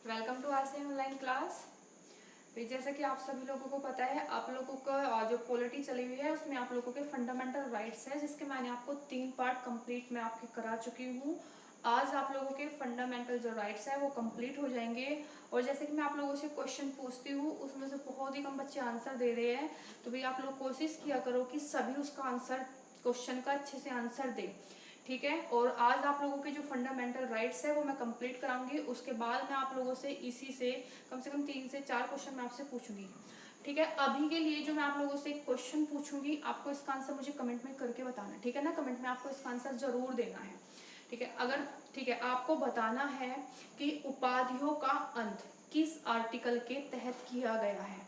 Welcome to RC online class. तो जैसा कि आप सभी लोगों को पता है, आप लोगों का जो पॉलिटी चली हुई है उसमें आप लोगों के फंडामेंटल राइट्स है, जिसके मैंने आपको 3 पार्ट कंप्लीट मैं आपके करा चुकी हूँ। आज आप लोगों के फंडामेंटल जो राइट्स है वो कंप्लीट हो जाएंगे। और जैसे कि मैं आप लोगों से क्वेश्चन पूछती हूँ, उसमें से बहुत ही कम बच्चे आंसर दे रहे हैं, तो भाई आप लोग कोशिश किया करो कि सभी उसका आंसर, क्वेश्चन का अच्छे से आंसर दें, ठीक है। और आज आप लोगों के जो फंडामेंटल राइट्स है वो मैं कंप्लीट कराऊंगी। उसके बाद मैं आप लोगों से इसी से कम 3 से 4 क्वेश्चन मैं आपसे पूछूंगी, ठीक है। अभी के लिए जो मैं आप लोगों से एक क्वेश्चन पूछूंगी, आपको इसका आंसर मुझे कमेंट में करके बताना है, ठीक है ना। कमेंट में आपको इसका आंसर जरूर देना है, ठीक है। अगर ठीक है, आपको बताना है कि उपाधियों का अंत किस आर्टिकल के तहत किया गया है।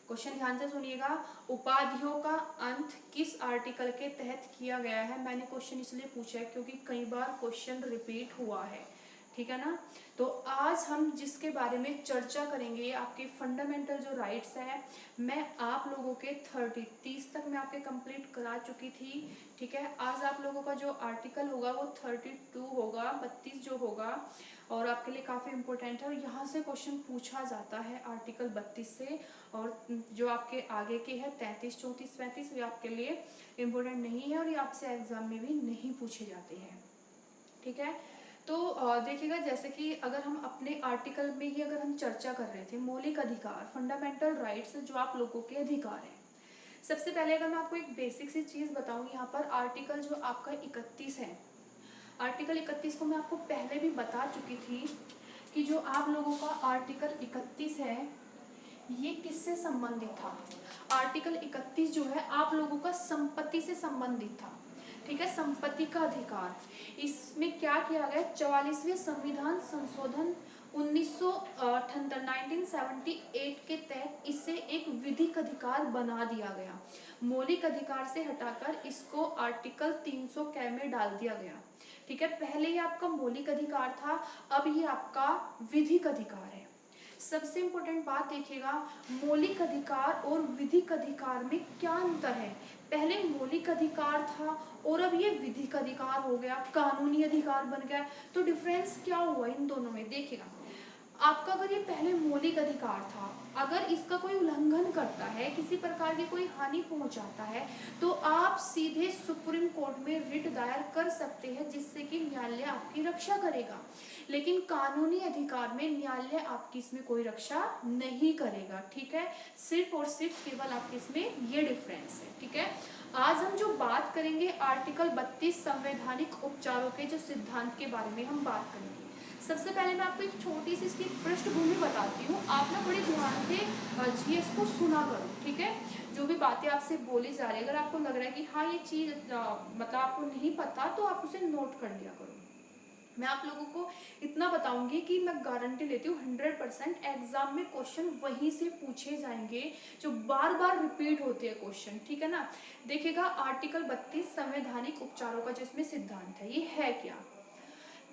क्वेश्चन ध्यान से सुनिएगा, उपाधियों का अंत किस आर्टिकल के तहत किया गया है। मैंने क्वेश्चन इसलिए पूछा है क्योंकि कई बार क्वेश्चन रिपीट हुआ है, ठीक है ना। तो आज हम जिसके बारे में चर्चा करेंगे, आपके फंडामेंटल जो राइट्स है, मैं आप लोगों के 30 तक मैं आपके कंप्लीट करा चुकी थी, ठीक है। आज आप लोगों का जो आर्टिकल होगा वो 32 होगा, 32 जो होगा, और आपके लिए काफ़ी इंपॉर्टेंट है। और यहाँ से क्वेश्चन पूछा जाता है आर्टिकल 32 से, और जो आपके आगे के हैं 33, 34, 35 ये आपके लिए इम्पोर्टेंट नहीं है, और ये आपसे एग्जाम में भी नहीं पूछे जाते हैं, ठीक है। तो देखिएगा, जैसे कि अगर हम अपने आर्टिकल में ही अगर हम चर्चा कर रहे थे, मौलिक अधिकार, फंडामेंटल राइट्स जो आप लोगों के अधिकार हैं। सबसे पहले अगर मैं आपको एक बेसिक सी चीज़ बताऊं, यहाँ पर आर्टिकल जो आपका 31 है, आर्टिकल 31 को मैं आपको पहले भी बता चुकी थी कि जो आप लोगों का आर्टिकल 31 है ये किससे संबंधित था। आर्टिकल 31 जो है आप लोगों का संपत्ति से संबंधित था, ठीक है, संपत्ति का अधिकार। इसमें क्या किया गया, 44वें संविधान संशोधन 1978 के तहत इसे एक विधिक अधिकार बना दिया गया। मौलिक अधिकार से हटाकर इसको आर्टिकल 300 कै में डाल दिया गया, ठीक है। पहले ये आपका मौलिक अधिकार था, अब ये आपका विधिक अधिकार है। सबसे इंपॉर्टेंट बात देखिएगा, मौलिक अधिकार और विधिक अधिकार में क्या अंतर है। पहले मौलिक अधिकार था और अब ये विधिक अधिकार हो गया, कानूनी अधिकार बन गया। तो डिफरेंस क्या हुआ इन दोनों में, देखिएगा। आपका अगर ये पहले मौलिक अधिकार था, अगर इसका कोई उल्लंघन करता है, किसी प्रकार की कोई हानि पहुंचाता है, तो आप सीधे सुप्रीम कोर्ट में रिट दायर कर सकते हैं, जिससे कि न्यायालय आपकी रक्षा करेगा। लेकिन कानूनी अधिकार में न्यायालय आपकी इसमें कोई रक्षा नहीं करेगा, ठीक है। सिर्फ और सिर्फ केवल आपके इसमें ये डिफरेंस है, ठीक है। आज हम जो बात करेंगे आर्टिकल 32 संवैधानिक उपचारों के जो सिद्धांत के बारे में हम बात करेंगे। सबसे पहले मैं आपको एक छोटी सी इसकी पृष्ठभूमि बताती हूँ, आप ना बड़े ध्यान से जीएस को सुना करो, ठीक है। जो भी बातें आपसे बोली जा रही है, अगर आपको लग रहा है कि हाँ ये चीज मतलब आपको नहीं पता, तो आप उसे नोट कर लिया करो। मैं आप लोगों को इतना बताऊंगी कि मैं गारंटी लेती हूँ 100% एग्जाम में क्वेश्चन वहीं से पूछे जाएंगे, जो बार बार रिपीट होते हैं क्वेश्चन, ठीक है ना। देखिएगा, आर्टिकल 32 संवैधानिक उपचारों का जो इसमें सिद्धांत है, ये है क्या।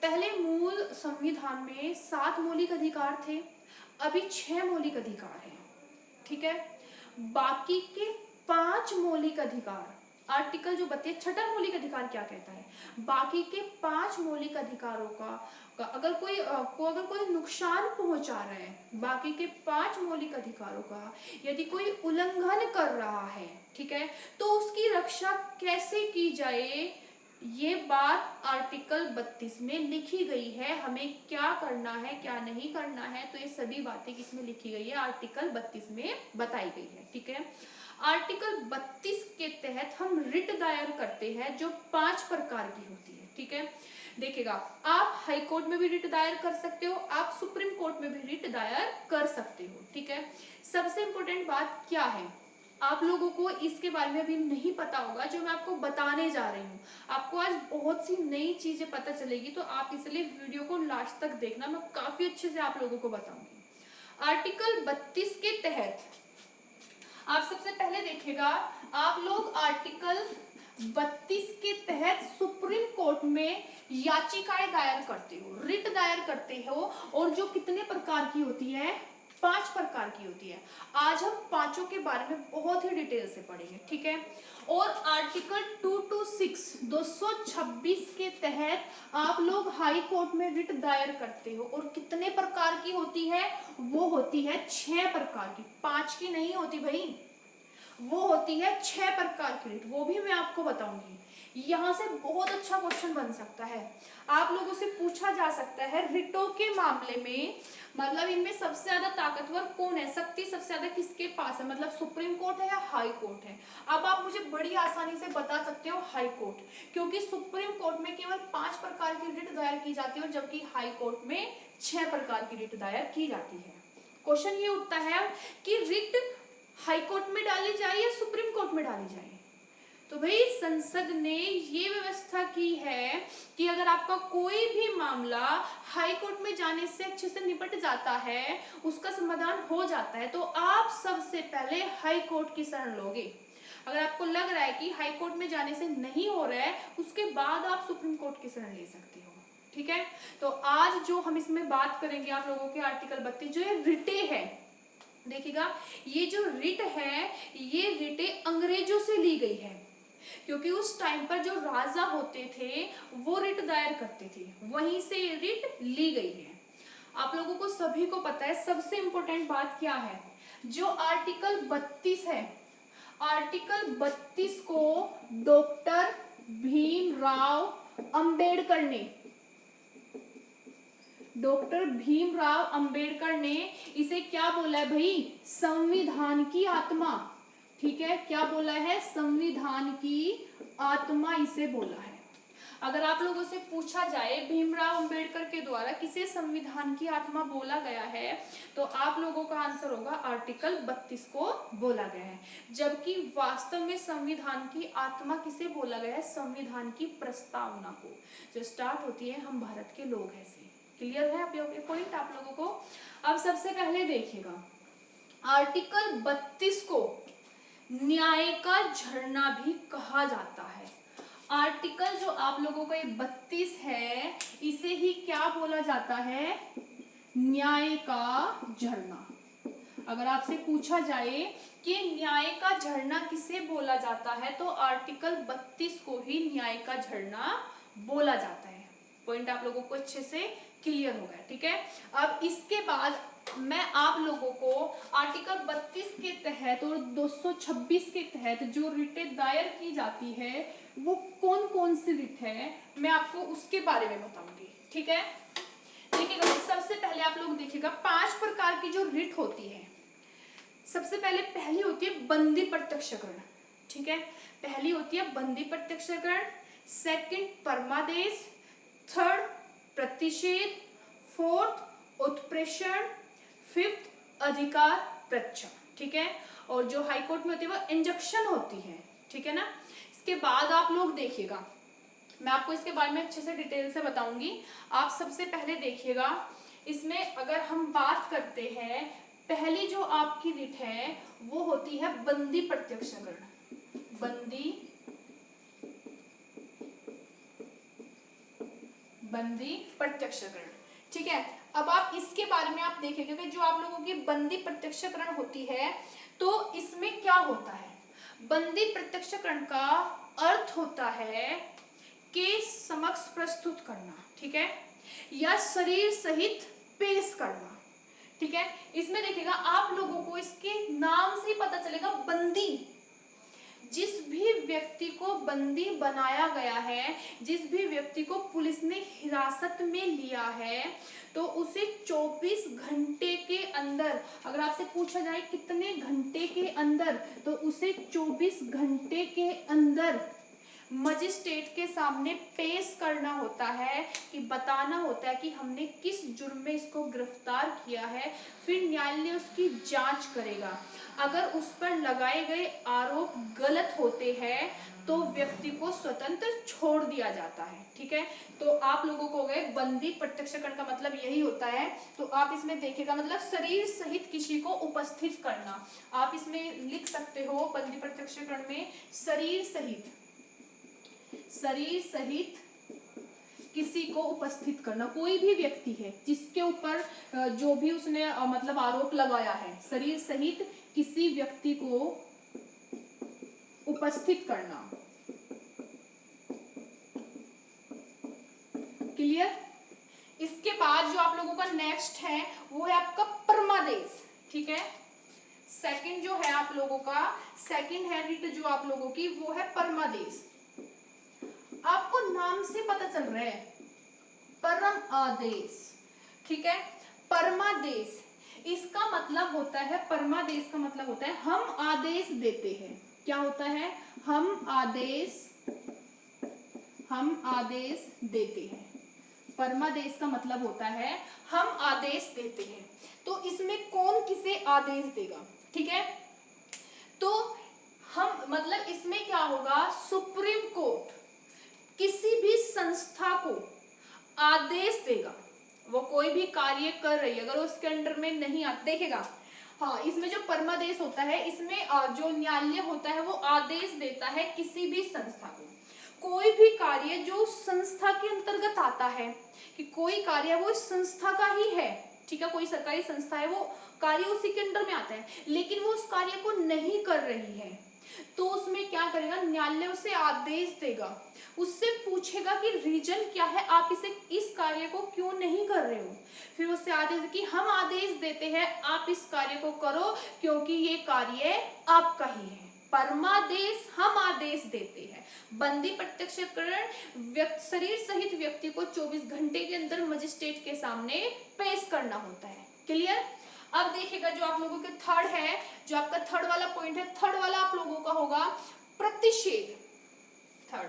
पहले मूल संविधान में 7 मौलिक अधिकार थे, अभी 6 मौलिक अधिकार हैं, ठीक है। बाकी के 5 मौलिक अधिकार, आर्टिकल जो 32 छठा मौलिक अधिकार क्या कहता है, बाकी के 5 मौलिक अधिकारों का अगर कोई नुकसान पहुंचा रहा है, बाकी के 5 मौलिक अधिकारों का यदि कोई उल्लंघन कर रहा है, ठीक है, तो उसकी रक्षा कैसे की जाए, ये बात आर्टिकल 32 में लिखी गई है। हमें क्या करना है, क्या नहीं करना है, तो ये सभी बातें किसमें लिखी गई है, आर्टिकल 32 में बताई गई है, ठीक है। आर्टिकल 32 के तहत हम रिट दायर करते हैं, जो 5 प्रकार की होती है, ठीक है। देखिएगा, आप हाई कोर्ट में भी रिट दायर कर सकते हो, आप सुप्रीम कोर्ट में भी रिट दायर कर सकते हो, ठीक है। सबसे इंपॉर्टेंट बात क्या है, आप लोगों को इसके बारे में अभी नहीं पता होगा, जो मैं आपको बताने जा रही हूँ। आपको आज बहुत सी नई चीजें पता चलेगी, तो आप इसलिए वीडियो को लास्ट तक देखना, मैं काफी अच्छे से आप लोगों को बताऊंगी। आर्टिकल 32 के तहत आप सबसे पहले देखिएगा, आप लोग आर्टिकल 32 के तहत सुप्रीम कोर्ट में याचिकाएं दायर करते हो, रिट दायर करते हो, और जो कितने प्रकार की होती है, 5 प्रकार की होती है। आज हम पांचों के बारे में बहुत ही डिटेल से पढ़ेंगे, ठीक है। और आर्टिकल 226 226 के तहत आप लोग हाई कोर्ट में रिट दायर करते हो, और कितने प्रकार की होती है? वो होती है 6 प्रकार की, 5 की नहीं होती भाई, वो होती है 6 प्रकार की रिट, वो भी मैं आपको बताऊंगी। यहाँ से बहुत अच्छा क्वेश्चन बन सकता है, आप लोगों से पूछा जा सकता है रिटों के मामले में, मतलब इनमें सबसे ज्यादा ताकतवर कौन है, शक्ति सबसे ज्यादा किसके पास है, मतलब सुप्रीम कोर्ट है या हाई कोर्ट है। अब आप मुझे बड़ी आसानी से बता सकते हो हाई कोर्ट, क्योंकि सुप्रीम कोर्ट में केवल 5 प्रकार की रिट दायर की जाती है, जबकि हाई कोर्ट में 6 प्रकार की रिट दायर की जाती है। क्वेश्चन ये उठता है कि रिट हाई कोर्ट में डाली जाए या सुप्रीम कोर्ट में डाली जाए। तो भाई संसद ने ये व्यवस्था की है कि अगर आपका कोई भी मामला हाई कोर्ट में जाने से अच्छे से निपट जाता है, उसका समाधान हो जाता है, तो आप सबसे पहले हाई कोर्ट की शरण लोगे। अगर आपको लग रहा है कि हाई कोर्ट में जाने से नहीं हो रहा है, उसके बाद आप सुप्रीम कोर्ट की शरण ले सकते हो, ठीक है। तो आज जो हम इसमें बात करेंगे आप लोगों के आर्टिकल 32 जो ये रिटे है, देखिएगा ये जो रिट है ये रिटे अंग्रेजों से ली गई है, क्योंकि उस टाइम पर जो राजा होते थे वो रिट दायर करते थे, वहीं से ये रिट ली गई है। आप लोगों को सभी को पता है सबसे इंपॉर्टेंट बात क्या है, जो आर्टिकल 32 है, आर्टिकल 32 को डॉक्टर भीमराव अंबेडकर ने, डॉक्टर भीमराव अंबेडकर ने इसे क्या बोला है भाई, संविधान की आत्मा, ठीक है। क्या बोला है? संविधान की आत्मा इसे बोला है। अगर आप लोगों से पूछा जाए भीमराव अंबेडकर के द्वारा किसे संविधान की आत्मा बोला गया है, तो आप लोगों का आंसर होगा आर्टिकल 32 को बोला गया है। जबकि वास्तव में संविधान की आत्मा किसे बोला गया है? संविधान की प्रस्तावना को, जो स्टार्ट होती है हम भारत के लोग हैं से। क्लियर है आप ये पॉइंट आप लोगों को? अब सबसे पहले देखिएगा, आर्टिकल 32 को न्याय का झरना भी कहा जाता है। आर्टिकल जो आप लोगों का ये 32 है, इसे ही क्या बोला जाता है? न्याय का झरना। अगर आपसे पूछा जाए कि न्याय का झरना किसे बोला जाता है, तो आर्टिकल 32 को ही न्याय का झरना बोला जाता है। पॉइंट आप लोगों को अच्छे से क्लियर हो गया, ठीक है। अब इसके बाद मैं आप लोगों को आर्टिकल 32 के तहत और 226 के तहत जो रिटें दायर की जाती है वो कौन कौन सी रिट है, मैं आपको उसके बारे में बताऊंगी, ठीक है। देखिएगा सबसे पहले आप लोग देखिएगा 5 प्रकार की जो रिट होती है। सबसे पहले पहली होती है बंदी प्रत्यक्षकरण, ठीक है। पहली होती है बंदी प्रत्यक्षकरण, सेकंड परमादेश, थर्ड प्रतिषेध, फोर्थ उत्प्रेषण, फिफ्थ अधिकार प्रत्यक्ष, ठीक है। और जो हाई कोर्ट में होती है वो इंजंक्शन होती है, ठीक है ना। इसके बाद आप लोग देखिएगा, मैं आपको इसके बारे में अच्छे से डिटेल से बताऊंगी। आप सबसे पहले देखिएगा, इसमें अगर हम बात करते हैं, पहली जो आपकी रिट है वो होती है बंदी प्रत्यक्षकरण, बंदी प्रत्यक्षकरण, ठीक है। अब आप इसके बारे में आप देखिए कि जो आप लोगों की बंदी प्रत्यक्षकरण होती है, तो इसमें क्या होता है? बंदी प्रत्यक्षकरण का अर्थ होता है केस समक्ष प्रस्तुत करना, ठीक है, या शरीर सहित पेश करना, ठीक है। इसमें देखिएगा आप लोगों को इसके नाम से ही पता चलेगा, बंदी, जिस भी व्यक्ति को बंदी बनाया गया है, जिस भी व्यक्ति को पुलिस ने हिरासत में लिया है, तो उसे 24 घंटे के अंदर, अगर आपसे पूछा जाए कितने घंटे के अंदर, तो उसे 24 घंटे के अंदर मजिस्ट्रेट के सामने पेश करना होता है, कि बताना होता है कि हमने किस जुर्म में इसको गिरफ्तार किया है। फिर न्यायालय उसकी जांच करेगा। अगर उस पर लगाए गए आरोप गलत होते हैं तो व्यक्ति को स्वतंत्र छोड़ दिया जाता है, ठीक है। तो आप लोगों को गए बंदी प्रत्यक्षकरण का मतलब यही होता है। तो आप इसमें देखिएगा, मतलब शरीर सहित किसी को उपस्थित करना, आप इसमें लिख सकते हो बंदी प्रत्यक्षकरण में शरीर सहित किसी को उपस्थित करना, कोई भी व्यक्ति है जिसके ऊपर जो भी उसने मतलब आरोप लगाया है, शरीर सहित किसी व्यक्ति को उपस्थित करना। क्लियर। इसके बाद जो आप लोगों का नेक्स्ट है वो है आपका परमादेश। ठीक है, सेकंड जो है आप लोगों का, सेकंड है रिट जो आप लोगों की, वो है परमादेश। आपको नाम से पता चल रहा है, परम आदेश। ठीक है, परमादेश इसका मतलब होता है, परमादेश का मतलब होता है हम आदेश देते हैं। क्या होता है? हम आदेश देते हैं। परमादेश का मतलब होता है हम आदेश देते हैं। तो इसमें कौन किसे आदेश देगा? ठीक है, तो हम मतलब इसमें क्या होगा, सुप्रीम कोर्ट किसी भी संस्था को आदेश देगा, वो कोई भी कार्य कर रही है अगर उसके अंडर में नहीं आता, देखेगा। हाँ, इसमें जो परमादेश होता है, इसमें जो न्यायालय होता है वो आदेश देता है किसी भी संस्था को, कोई भी कार्य जो संस्था के अंतर्गत आता है, कि कोई कार्य वो इस संस्था का ही है। ठीक है, कोई सरकारी संस्था है, वो कार्य उसी के अंडर में आता है, लेकिन वो उस कार्य को नहीं कर रही है, तो उसमें क्या करेगा, न्यायालय उसे आदेश देगा, उससे पूछेगा कि रीजन क्या है, आप इस कार्य को क्यों नहीं कर रहे हो। फिर उससे आदेश कि हम आदेश देते हैं आप इस कार्य को करो क्योंकि ये कार्य आपका ही है। परमादेश, हम आदेश देते हैं। बंदी प्रत्यक्षकरण शरीर सहित व्यक्ति को 24 घंटे के अंदर मजिस्ट्रेट के सामने पेश करना होता है। क्लियर। अब देखिएगा जो आप लोगों के थर्ड है, जो आपका थर्ड वाला पॉइंट है, थर्ड वाला आप लोगों का होगा प्रतिषेध। थर्ड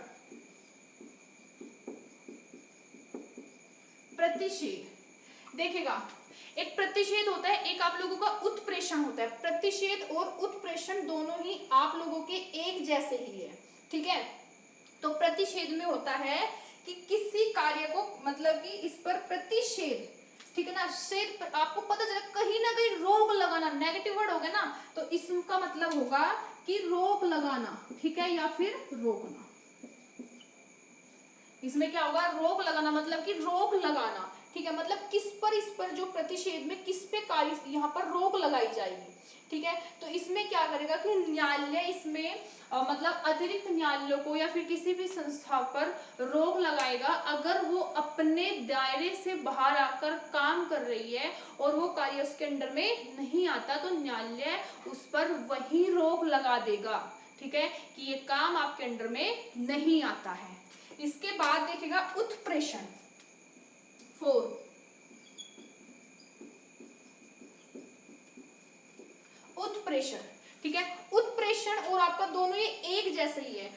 प्रतिषेध, देखिएगा एक प्रतिषेध होता है, एक आप लोगों का उत्प्रेषण होता है। प्रतिषेध और उत्प्रेषण दोनों ही आप लोगों के एक जैसे ही है। ठीक है, तो प्रतिषेध में होता है कि किसी कार्य को मतलब कि इस पर प्रतिषेध, ठीक है ना, शेद आपको पता चला कहीं ना कहीं रोक लगाना, नेगेटिव वर्ड हो गया ना, तो इसका मतलब होगा कि रोक लगाना। ठीक है, या फिर रोकना। इसमें क्या होगा, रोक लगाना, मतलब कि रोक लगाना। ठीक है, मतलब किस पर, इस पर जो प्रतिषेध में किस पे कार्य यहाँ पर रोक लगाई जाएगी। ठीक है, तो इसमें क्या करेगा कि न्यायालय इसमें मतलब अतिरिक्त न्यायालयों को या फिर किसी भी संस्था पर रोक लगाएगा अगर वो अपने दायरे से बाहर आकर काम कर रही है और वो कार्य उसके अंडर में नहीं आता, तो न्यायालय उस पर वही रोक लगा देगा। ठीक है, कि ये काम आपके अंडर में नहीं आता है। इसके बाद देखिएगा उत्प्रेषण। 4 उत्प्रेषण। ठीक है, उत्प्रेषण और आपका दोनों ये एक जैसे ही है।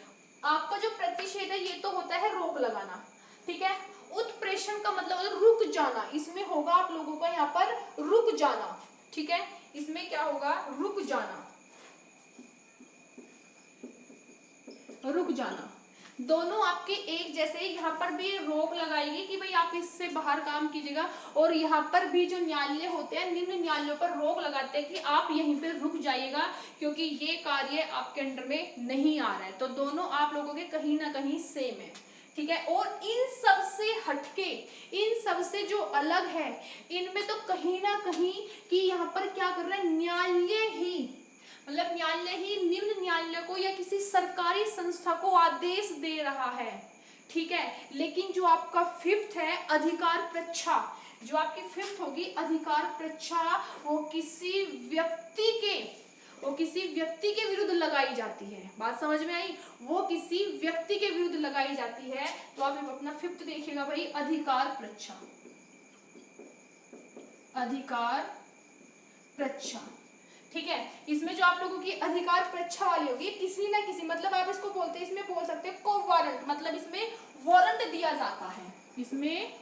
आपका जो प्रतिषेध है ये तो होता है रोक लगाना। ठीक है, उत्प्रेषण का मतलब रुक जाना, इसमें होगा आप लोगों का यहाँ पर रुक जाना। ठीक है, इसमें क्या होगा, रुक जाना, रुक जाना। दोनों आपके एक जैसे, यहाँ पर भी रोक लगाएगी कि भाई आप इससे बाहर काम कीजिएगा, और यहाँ पर भी जो न्यायालय होते हैं निम्न न्यायालयों पर रोक लगाते हैं कि आप यहीं पे रुक जाइएगा क्योंकि ये कार्य आपके अंडर में नहीं आ रहा है। तो दोनों आप लोगों के कहीं ना कहीं सेम है। ठीक है, और इन सब से हटके, इन सब से जो अलग है, इनमें तो कहीं ना कहीं कि यहाँ पर क्या कर रहा है, न्यायालय ही, मतलब न्यायालय ही निम्न न्यायालय को या किसी सरकारी संस्था को आदेश दे रहा है। ठीक है, लेकिन जो आपका फिफ्थ है अधिकार परीक्षा, जो आपकी फिफ्थ होगी अधिकार परीक्षा, वो किसी व्यक्ति के विरुद्ध लगाई जाती है। बात समझ में आई, वो किसी व्यक्ति के विरुद्ध लगाई जाती है। तो आप अपना फिफ्थ देखिएगा भाई, अधिकार परीक्षा, अधिकार परीक्षा। ठीक है, इसमें जो आप लोगों की अधिकार परीक्षा वाली होगी किसी ना किसी, मतलब आप इसको बोलते हैं, इसमें बोल सकते हैं को वारंट, मतलब इसमें वारंट दिया जाता है, इसमें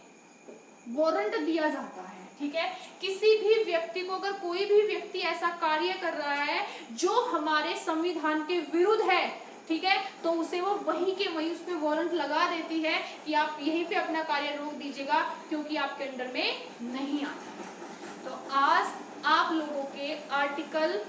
वारंट दिया जाता है। ठीक है, किसी भी व्यक्ति को, अगर कोई भी व्यक्ति ऐसा कार्य कर रहा है जो हमारे संविधान के विरुद्ध है, ठीक है, तो उसे वो वहीं के वहीं उस पर वारंट लगा देती है कि आप यहीं पे अपना कार्य रोक दीजिएगा क्योंकि आपके अंडर में नहीं आता है। तो आज आप लोगों के आर्टिकल